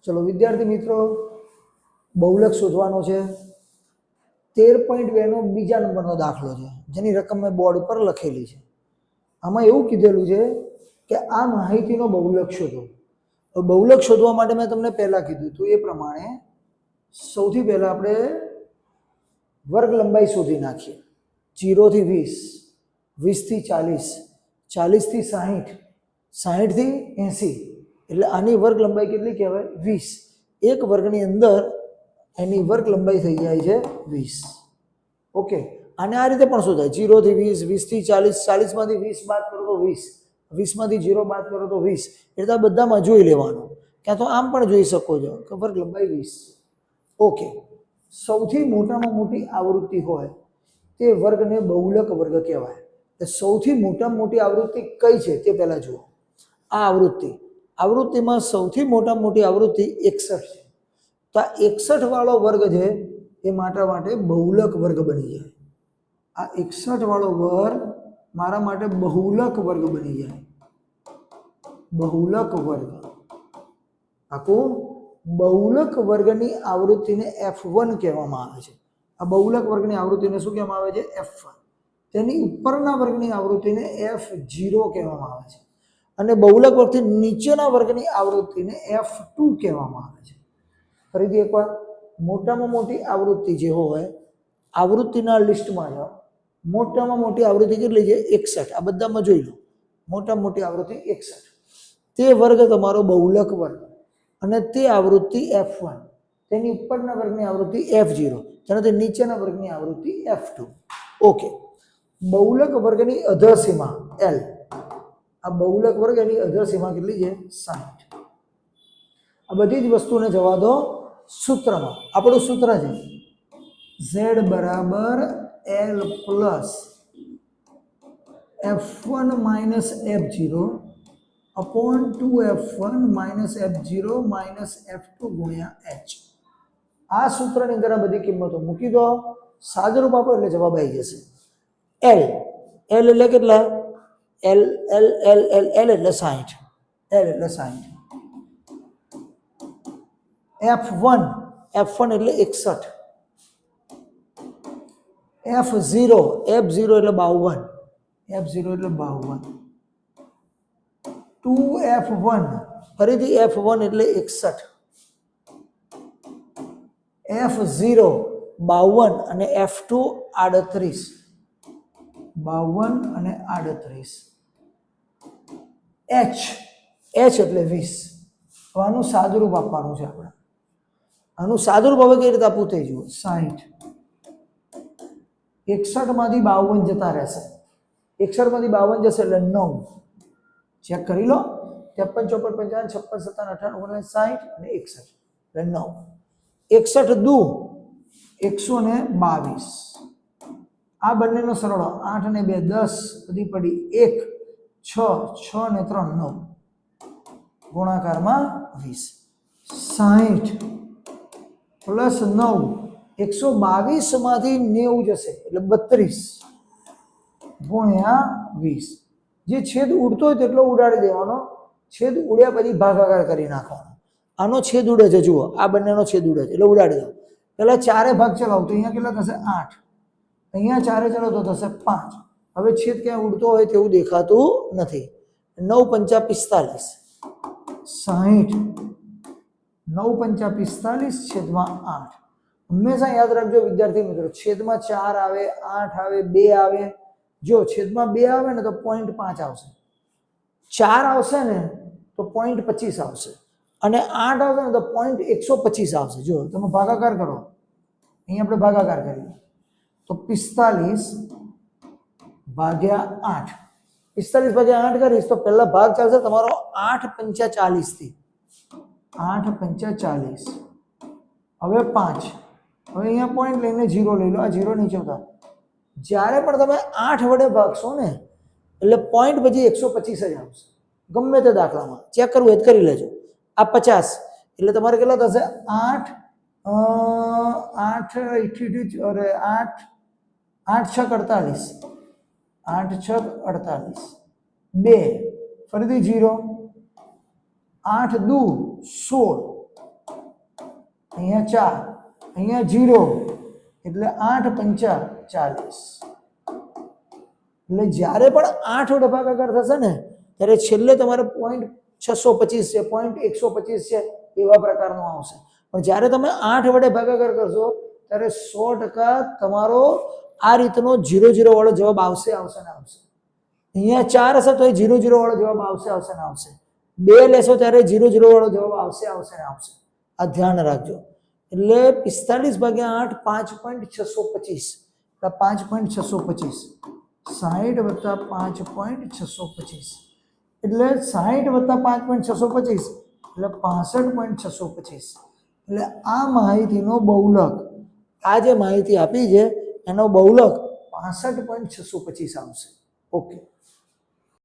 ચલો વિદ્યાર્થી મિત્રો, બહુલક શોધવાનો છે. 13.2 નો બીજા નંબરનો દાખલો છે, જેની રકમ મેં બોર્ડ પર લખેલી છે. આમાં એવું કીધેલું છે કે આ માહિતીનો બહુલક શોધો. બહુલક શોધવા માટે મેં તમને પહેલા કીધું હતું એ પ્રમાણે સૌથી પહેલા આપણે વર્ગ લંબાઈ શોધી નાખીએ. 0 થી 20, 20 થી 40, 40 થી 60, 60 થી 80, એટલે આની વર્ગ લંબાઈ કેટલી કહેવાય? 20. એક વર્ગની અંદર એની વર્ગ લંબાઈ થઈ જાય છે 20. ઓકે, આને આ રીતે પણ શોધાય. 0 થી 20, 20 થી 40, 40 માંથી 20 બાદ કરો તો 20, 20 માંથી 0 બાદ કરો તો 20. એટલે આ બધામાં જોઈ લેવાનું. ક્યાં તો આમ પણ જોઈ શકો છો કે વર્ગ લંબાઈ 20. ઓકે, સૌથી મોટામાં મોટી આવૃત્તિ હોય તે વર્ગને બહુલક વર્ગ કહેવાય. સૌથી મોટામાં મોટી આવૃત્તિ કઈ છે તે પહેલા જુઓ. આ આવૃત્તિમાં સૌથી મોટામાં મોટી આવૃત્તિ 61 છે. તો આ 61 વાળો વર્ગ છે એ માટે બહુલક વર્ગ બની જાય. આ 61 વાળો વર્ગ મારા માટે બહુલક વર્ગ બની જાય. બહુલક વર્ગ. આખું બહુલક વર્ગની આવૃત્તિને F1 કહેવામાં આવે છે. આ બહુલક વર્ગની આવૃત્તિને શું કહેવામાં આવે છે? F1. તેની ઉપરના વર્ગની આવૃત્તિને F0 કહેવામાં આવે છે. અને બહુલક વર્ગથી નીચેના વર્ગની આવૃત્તિને F2 કહેવામાં આવે છે. ફરીથી એકવાર, મોટામાં મોટી આવૃત્તિ જે હોય, આવૃત્તિના લિસ્ટમાં જાઓ. મોટામાં મોટી આવૃત્તિ કેટલી છે? 61. આ બધામાં જોઈ લો. મોટામાં મોટી આવૃત્તિ 61. તે વર્ગ તમારો બહુલક વર્ગ. અને તે આવૃત્તિ F1. તેની ઉપરના વર્ગની આવૃત્તિ F0. તેનાથી નીચેના વર્ગની આવૃત્તિ F2. ઓકે, બહુલક વર્ગની અધરસીમા L. આ બહુલક વર્ગ એની અધરસીમા કેટલી છે? 60. આ બધી જ વસ્તુને જવા દો સૂત્રમાં. આપણું સૂત્ર છે Z બરાબર L plus F1 minus F0 upon 2F1 minus F0 minus F2 ગુણ્યા H. આ સૂત્રની અંદર આ બધી કિંમતો મૂકી દો, સાદુરૂપ આપો એટલે જવાબ આવી જશે. L એટલે કેટલા? L એટલે 60. L એટલે 60. F1 એટલે 61. F0 એટલે 52. F0 એટલે 52. 2F1 ફરીથી F1 એટલે 61. F0 52 અને F2 38. 52 અને 38. H એટલે 20. આનું સાદુરૂપ આપવાનું છે આપણે. આનું સાદુરૂપ હવે કઈ રીતે આપવું થઈ જુઓ. 60. 61 માંથી 52 જતા રહેશે. 61 માંથી 52 જશે એટલે 9. ચેક કરી લો. 53, 54, 55, 56, 57, 58, 60 અને 61 એટલે 9. 61 દુ 122. આ બંનેનો સરવાળો 8 અને 2 10, બધી પડી 1, 6, 6 અને 3 9. ગુણાકારમાં 20. 60 પ્લસ 9, 122 માંથી 90 જશે એટલે 32 ગુણ્યા 20. જે છેદ ઉડતો હોય તેટલો ઉડાડી દેવાનો. છેદ ઉડ્યા પછી ભાગાકાર કરી નાખવાનો. આનો છેદ ઉડે છે, જુઓ, આ બંનેનો છેદ ઉડે છે એટલે ઉડાડી દો. પહેલા 4 ભાગ ચલાવો તો અહીંયા કેટલા થશે? 8. અહીંયા 4 ચલાવો તો થશે 5. હવે છેદ ક્યાં ઉડતો હોય તેવું દેખાતું નથી. 9 5 45. 60 9 5 45 છેદમાં 8. હંમેશા યાદ રાખજો વિદ્યાર્થી મિત્રો, છેદમાં 4 આવે, 8 આવે, 2 આવે. જો છેદમાં 2 આવે ને તો 0.5 આવશે. 4 આવશે ને તો 0.25 આવશે. અને 8 આવશે ને તો 0.125 આવશે. જો તમે ભાગાકાર કરો, અહીં આપણે ભાગાકાર કરીએ તો 45 ભાગ્યા 8. 45 ભાગ્યા 8 કરીશ તો પહેલા ભાગ ચાલશે તમારો 8 5 40 થી. 8 5 40. હવે 5. હવે અહીંયા પોઈન્ટ લઈને 0 લઈ લો. આ 0 નીચે ઉતારો. જ્યારે પણ તમે 8 વડે ભાગશો ને એટલે પોઈન્ટ પછી 125 જ આવશે. ગમે તે દાખલામાં ચેક કરવું હોય તો કરી લેજો. આ 50 એટલે તમારે કેટલા થશે? 8 8 અરે 8 8 6 48. 8 6 48. 2 ફરીથી 0. 8 દુ 16. અહીંયા 4, અહીંયા 0, એટલે 8 પંચા 40. એટલે જ્યારે પણ 8 વડે ભાગાકાર થશે ને ત્યારે છેલ્લે તમારે 0.625 છે, 0.125 છે, એવા પ્રકારનું આવશે. પણ જ્યારે તમે 8 વડે ભાગાકાર કરશો ત્યારે 100% તમારો આ રીતનો 0 વાળો જવાબ આવશે આવશે ને આવશે. અહીંયા 4 હશે તો એ 0 વાળો જવાબ આવશે આવશે ને આવશે. 2 લેશો ત્યારે 0 વાળો જવાબ આવશે આવશે ને આવશે. આ ધ્યાન રાખજો. એટલે 45/8 5.625, 5.625, 60 વત્તા 5.625, એટલે 60 વત્તા 5.625 એટલે 65.625. એટલે આ માહિતીનો બહુલક, આ જે માહિતી આપી છે એનો બહુલક 65.625 આવશે. ઓકે.